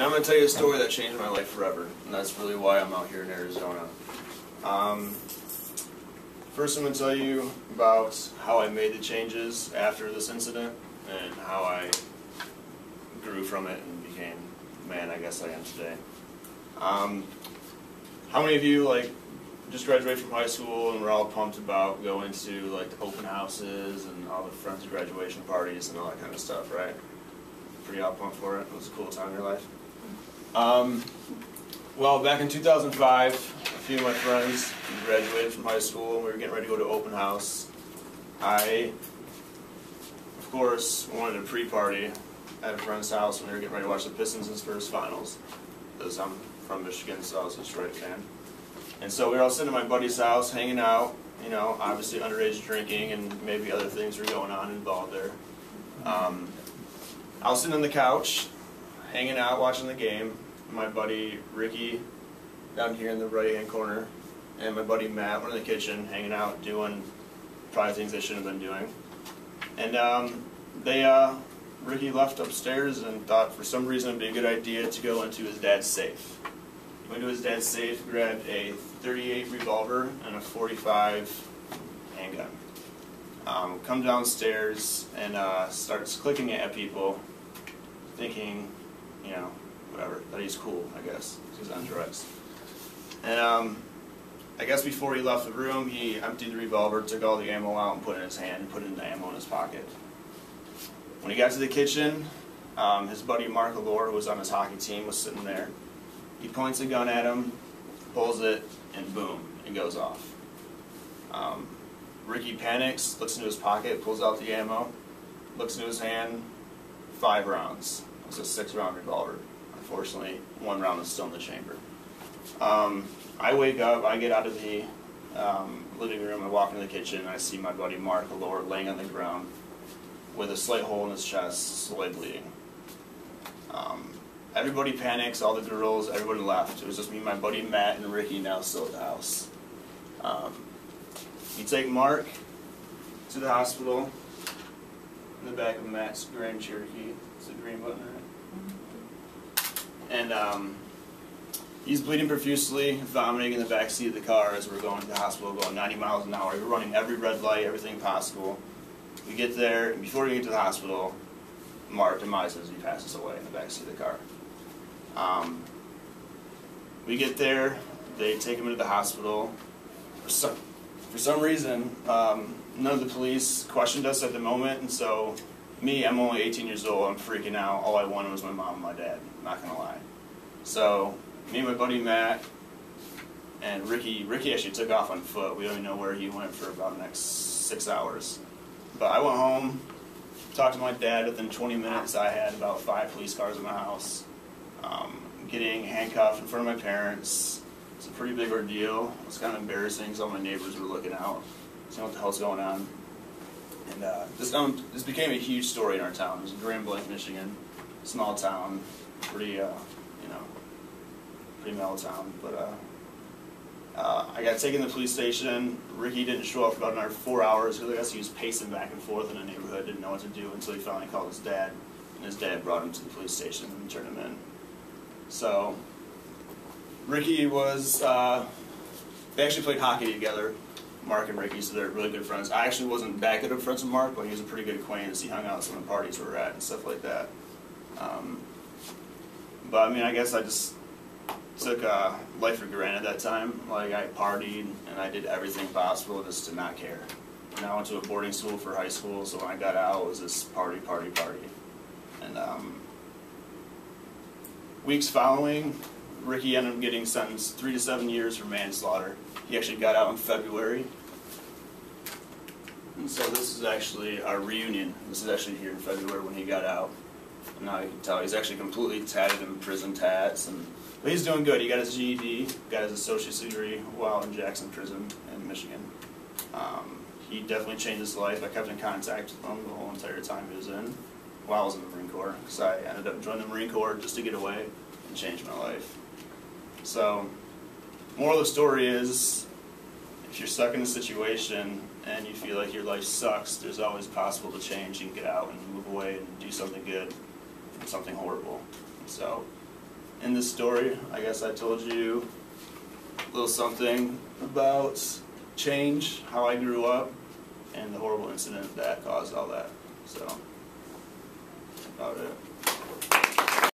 I'm going to tell you a story that changed my life forever, and that's really why I'm out here in Arizona. First I'm going to tell you about how I made the changes after this incident, and how I grew from it and became the man I guess I am today. How many of you just graduated from high school and we're all pumped about going to the open houses and all the friends' graduation parties and all that kind of stuff, right? Pretty all pumped for it. It was a cool time in your life. Well, back in 2005, a few of my friends graduated from high school and we were getting ready to go to open house. I, of course, wanted a pre-party at a friend's house when they were getting ready to watch the Pistons' first finals. Because I'm from Michigan, so I was a Detroit fan. And so we were all sitting at my buddy's house, hanging out, obviously underage drinking and maybe other things were going on involved there. I was sitting on the couch, hanging out, watching the game. My buddy Ricky, down here in the right-hand corner, and my buddy Matt were in the kitchen, hanging out, doing probably things they shouldn't have been doing. And Ricky left upstairs and thought for some reason it would be a good idea to go into his dad's safe. He went to his dad's safe, grabbed a .38 revolver and a .45 handgun. Come downstairs and starts clicking it at people, thinking, whatever, that he's cool, I guess, he's on drugs. And I guess before he left the room, he emptied the revolver, took all the ammo out and put it in his hand and put in the ammo in his pocket. When he got to the kitchen, his buddy Mark Allure, who was on his hockey team, was sitting there. He points a gun at him, pulls it, and boom, it goes off. Ricky panics, looks into his pocket, pulls out the ammo, looks into his hand, 5 rounds. It was a 6-round revolver. Unfortunately, 1 round is still in the chamber. I wake up, I get out of the living room, I walk into the kitchen, and I see my buddy Mark Allure laying on the ground with a slight hole in his chest, slowly bleeding. Everybody panics, all the girls, everybody left. It was just me, my buddy Matt, and Ricky now still at the house. You take Mark to the hospital in the back of Matt's Grand Cherokee. It's a green button, right? And he's bleeding profusely, vomiting in the back seat of the car as we're going to the hospital, going 90 miles an hour. We're running every red light, everything possible. We get there, and before we get to the hospital, Mark demises. He passes away in the back seat of the car. We get there, they take him into the hospital. For some reason, none of the police questioned us at the moment, and so I'm only 18 years old, I'm freaking out. All I wanted was my mom and my dad, not gonna lie. So me and my buddy Matt and Ricky actually took off on foot. We don't even know where he went for about the next 6 hours. But I went home, talked to my dad. Within 20 minutes, I had about 5 police cars in my house. Getting handcuffed in front of my parents. It's a pretty big ordeal. It was kind of embarrassing because all my neighbors were looking out, seeing what the hell's going on. And this became a huge story in our town. It was in Grand Blanc, Michigan, small town, pretty mellow town. But I got taken to the police station. Ricky didn't show up for about another 4 hours because I guess he was pacing back and forth in the neighborhood, didn't know what to do until he finally called his dad, and his dad brought him to the police station and turned him in. So Ricky was, they actually played hockey together, Mark and Ricky, so they're really good friends. I actually wasn't that good of friends with Mark, but he was a pretty good acquaintance. He hung out at some of the parties we were at and stuff like that. But I mean, I guess I just took life for granted that time. I partied and I did everything possible just to not care. And I went to a boarding school for high school, so when I got out, it was just party. And weeks following, Ricky ended up getting sentenced 3 to 7 years for manslaughter. He actually got out in February. And so this is actually our reunion. This is actually here in February when he got out. And now you can tell he's actually completely tatted in prison tats. But he's doing good. He got his GED, got his associate's degree while in Jackson Prison in Michigan. He definitely changed his life. I kept in contact with him the whole entire time he was in, while I was in the Marine Corps, because I ended up joining the Marine Corps just to get away and change my life. So, moral of the story is, if you're stuck in a situation and you feel like your life sucks, there's always possible to change. You can get out and move away and do something good from something horrible. So, in this story, I guess I told you a little something about change, how I grew up, and the horrible incident that caused all that. So, that's about it.